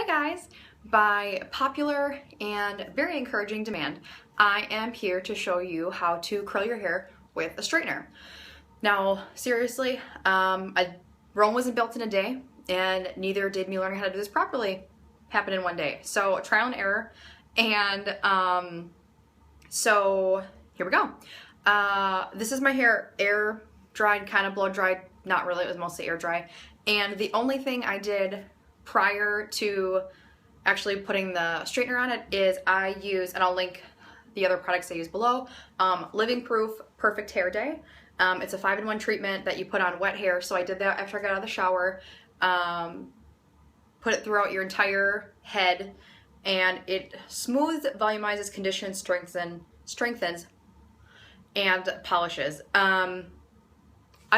Hi guys! By popular and very encouraging demand, I am here to show you how to curl your hair with a straightener. Now, seriously, Rome wasn't built in a day, and neither did me learning how to do this properly happen in one day. So trial and error, and so here we go. This is my hair air dried, kind of blow dried, not really, it was mostly air dry. And the only thing I did prior to actually putting the straightener on it is I use, and I'll link the other products I use below, Living Proof Perfect Hair Day. It's a 5-in-1 treatment that you put on wet hair, so I did that after I got out of the shower. Put it throughout your entire head, and it smooths, volumizes, conditions, strengthens, and polishes. I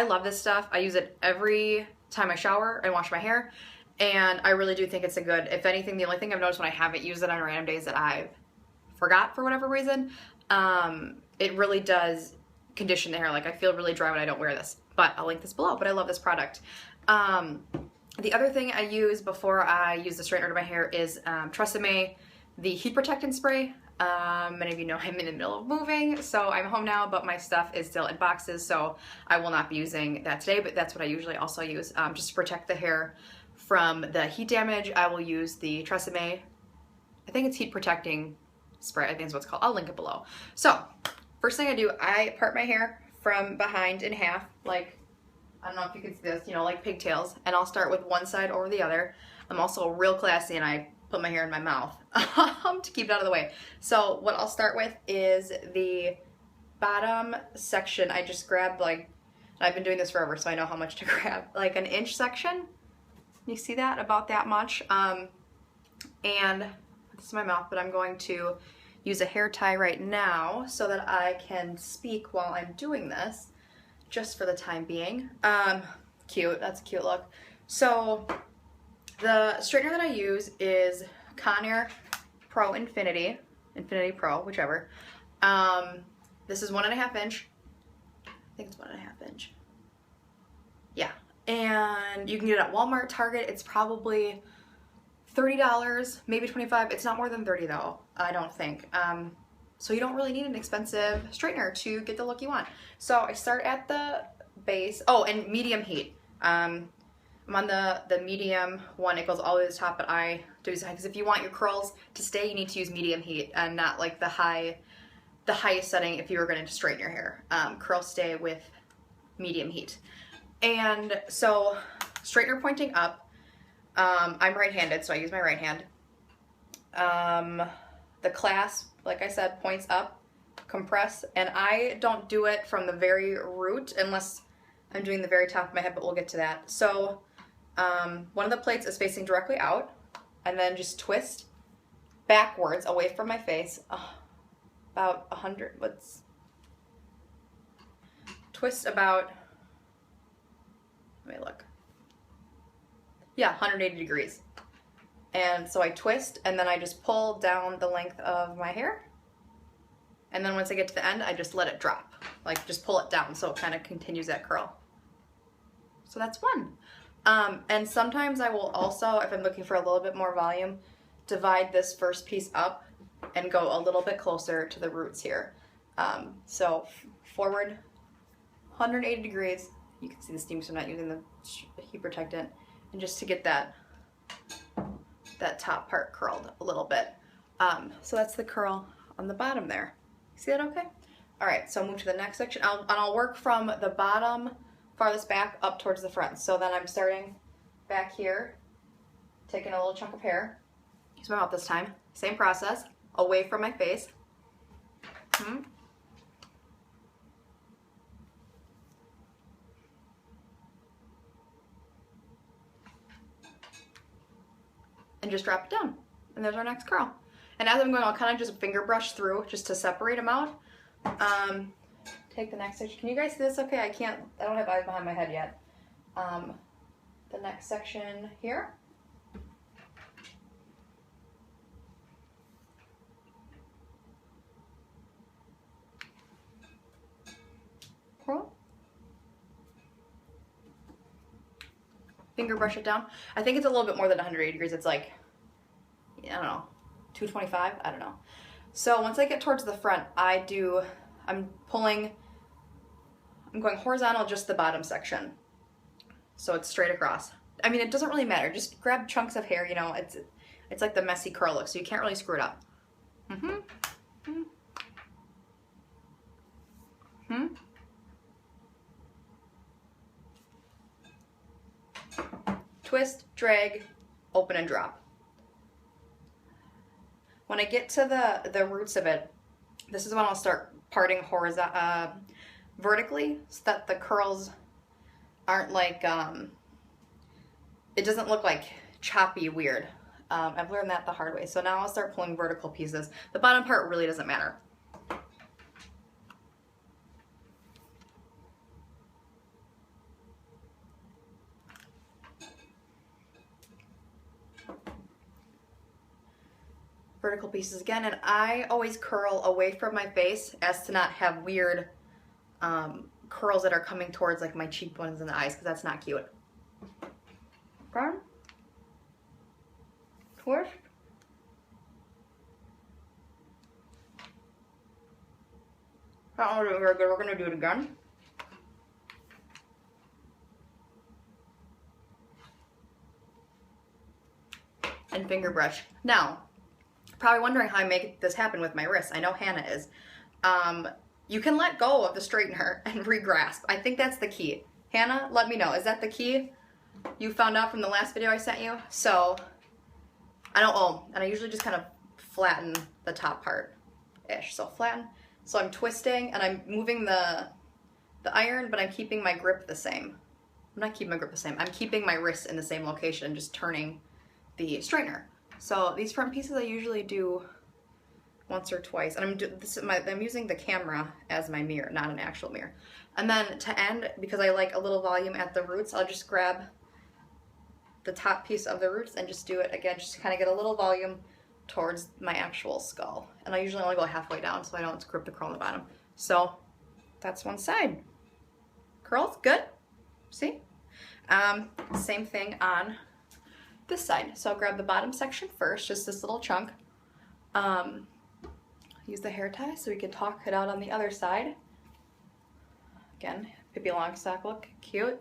love this stuff. I use it every time I shower and wash my hair, and I really do think it's a good, if anything, the only thing I've noticed when I haven't used it on random days that I've forgot for whatever reason, it really does condition the hair. Like, I feel really dry when I don't wear this, but I'll link this below. But I love this product. The other thing I use before I use the straightener to my hair is Tresemme, the heat protectant spray. Many of you know I'm in the middle of moving, so I'm home now, but my stuff is still in boxes, so I will not be using that today, but that's what I usually also use. Just to protect the hair from the heat damage, I will use the Tresemme, I think it's heat protecting spray, I think is what it's called. I'll link it below. So, first thing I do, I part my hair from behind in half, like, I don't know if you can see this, you know, like pigtails, and I'll start with one side over the other. I'm also real classy, and I put my hair in my mouth to keep it out of the way. So what I'll start with is the bottom section. I just grabbed, like, I've been doing this forever, so I know how much to grab, like an inch section. You see that? About that much. And this is my mouth, but I'm going to use a hair tie right now so that I can speak while I'm doing this, just for the time being. Cute, that's a cute look. So the straightener that I use is Conair Pro Infinity Pro, whichever. This is 1.5 inch. I think it's 1.5 inch. Yeah, and you can get it at Walmart, Target. It's probably $30, maybe $25. It's not more than 30 though, I don't think. So you don't really need an expensive straightener to get the look you want. So I start at the base. Oh, and medium heat. I'm on the medium one. It goes all the way to the top, but I do this because if you want your curls to stay, you need to use medium heat and not like the highest setting if you were going to straighten your hair. Curls stay with medium heat. And so straightener pointing up. I'm right-handed, so I use my right hand. The clasp, like I said, points up, compress, and I don't do it from the very root unless I'm doing the very top of my head, but we'll get to that. So one of the plates is facing directly out, and then just twist backwards away from my face, about 100, twist about, let me look, yeah, 180 degrees. And so I twist, and then I just pull down the length of my hair, and then once I get to the end, I just let it drop, like just pull it down so it kind of continues that curl. So that's one. And sometimes I will also, if I'm looking for a little bit more volume, divide this first piece up and go a little bit closer to the roots here. So forward 180 degrees. You can see the steam, so I'm not using the heat protectant. And just to get that top part curled a little bit. So that's the curl on the bottom there. See that okay? All right, so I'll move to the next section. I'll work from the bottom farthest back up towards the front. So then I'm starting back here, taking a little chunk of hair. Use my mouth this time. Same process, away from my face. And just drop it down. And there's our next curl. And as I'm going, I'll kind of just finger brush through just to separate them out. Take the next section. Can you guys see this okay? I don't have eyes behind my head yet. The next section here. Curl. Finger brush it down. I think it's a little bit more than 180 degrees. It's like I don't know, 225, I don't know. So once I get towards the front, I'm going horizontal just the bottom section. So it's straight across. I mean, it doesn't really matter. Just grab chunks of hair, you know, it's like the messy curl look, so you can't really screw it up. Twist, drag, open and drop. When I get to the roots of it, this is when I'll start parting vertically so that the curls aren't like, it doesn't look like choppy weird. I've learned that the hard way. So now I'll start pulling vertical pieces. The bottom part really doesn't matter. Vertical pieces again, and I always curl away from my face as to not have weird curls that are coming towards like my cheekbones and the eyes, because that's not cute. Okay. Twist. That one wasn't very good. We're gonna do it again. And finger brush. Now, probably wondering how I make this happen with my wrists. I know Hannah is. You can let go of the straightener and re-grasp. I think that's the key. Hannah, let me know. Is that the key you found out from the last video I sent you? So, and I usually just kind of flatten the top part-ish. So flatten. So I'm twisting and I'm moving the iron, but I'm keeping my grip the same. I'm not keeping my grip the same. I'm keeping my wrists in the same location, just turning the straightener. So these front pieces I usually do once or twice, and I'm using the camera as my mirror, not an actual mirror. And then to end, because I like a little volume at the roots, I'll just grab the top piece of the roots and just do it again, just to kind of get a little volume towards my actual skull. And I usually only go halfway down so I don't grip the curl on the bottom. So that's one side. Curls, good. See? Same thing on this side. So I'll grab the bottom section first, just this little chunk. Use the hair tie so we can talk it out on the other side. Again, Pippi Longstocking look, cute.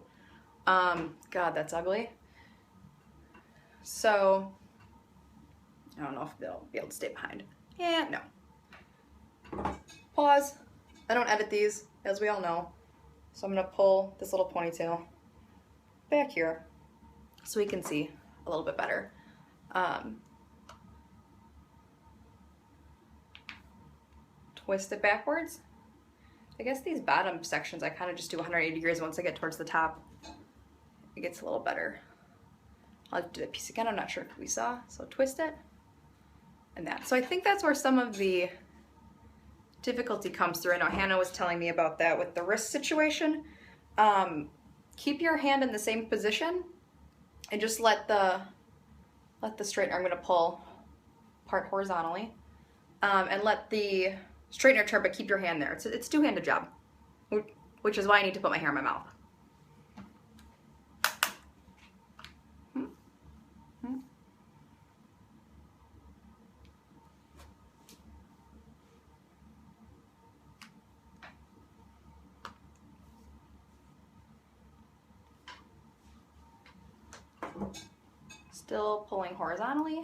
God, that's ugly. So, I don't know if they'll be able to stay behind. Yeah, no. Pause. I don't edit these, as we all know. So I'm gonna pull this little ponytail back here so we can see a little bit better. Twist it backwards. I guess these bottom sections I kind of just do 180 degrees. Once I get towards the top, it gets a little better. I'll do the piece again. I'm not sure if we saw. So twist it and that. So I think that's where some of the difficulty comes through. I know Hannah was telling me about that with the wrist situation. Keep your hand in the same position and just let the straightener, I'm going to pull part horizontally, and let the straightener turn, but keep your hand there. It's a two-handed job, which is why I need to put my hair in my mouth. Still pulling horizontally.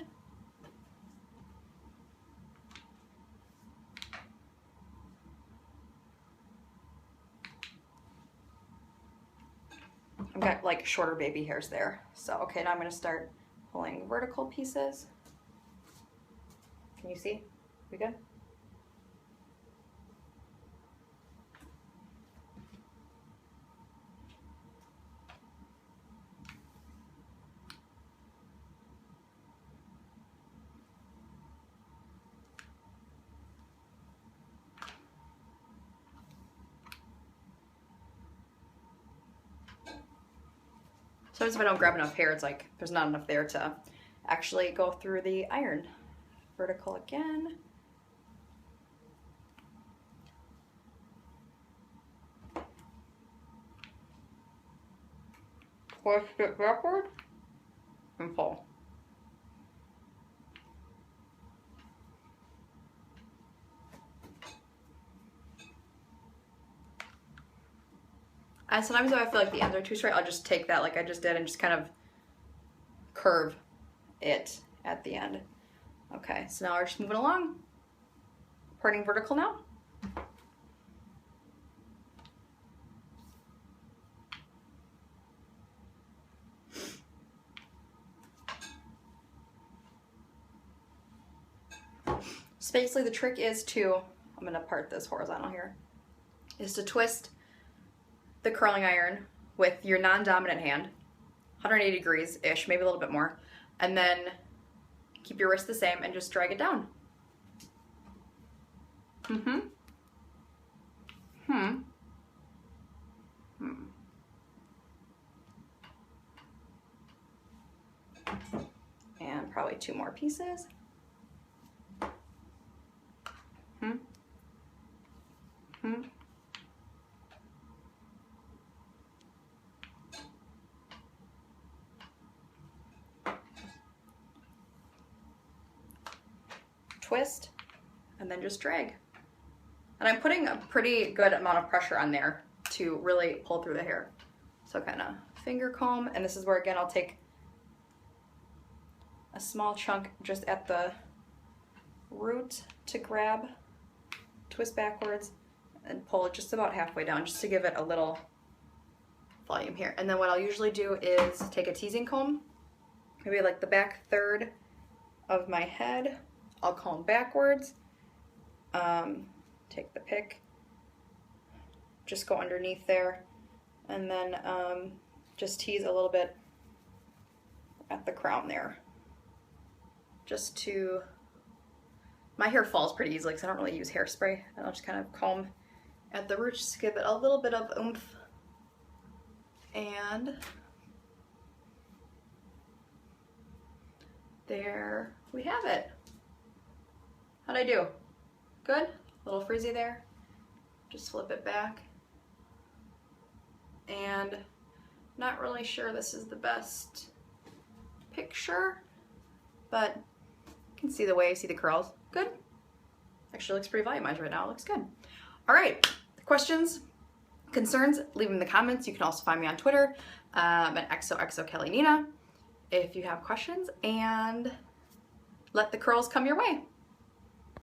I've got like shorter baby hairs there. So, okay, now I'm going to start pulling vertical pieces. Can you see? We good? Sometimes if I don't grab enough hair, it's like there's not enough there to actually go through the iron. Vertical again. Twist it backward and pull. And sometimes if I feel like the ends are too straight, I'll just take that like I just did and just kind of curve it at the end. Okay, so now we're just moving along. Parting vertical now. So basically the trick is to, I'm gonna part this horizontal here, is to twist the curling iron with your non-dominant hand, 180 degrees-ish, maybe a little bit more, and then keep your wrist the same and just drag it down. And probably 2 more pieces. Twist, and then just drag. And I'm putting a pretty good amount of pressure on there to really pull through the hair. So kind of finger comb, and this is where again I'll take a small chunk just at the root to grab, twist backwards, and pull it just about halfway down just to give it a little volume here. And then what I'll usually do is take a teasing comb, maybe like the back third of my head. I'll comb backwards, take the pick, just go underneath there, and then just tease a little bit at the crown there. Just to, my hair falls pretty easily because I don't really use hairspray, and I'll just kind of comb at the roots just to give it a little bit of oomph. And there we have it. How'd I do? Good? A little frizzy there. Just flip it back. And not really sure this is the best picture, but you can see the way I see the curls. Good. Actually looks pretty volumized right now. It looks good. All right. Questions, concerns, leave them in the comments. You can also find me on Twitter at XOXOKellyNina if you have questions, and let the curls come your way.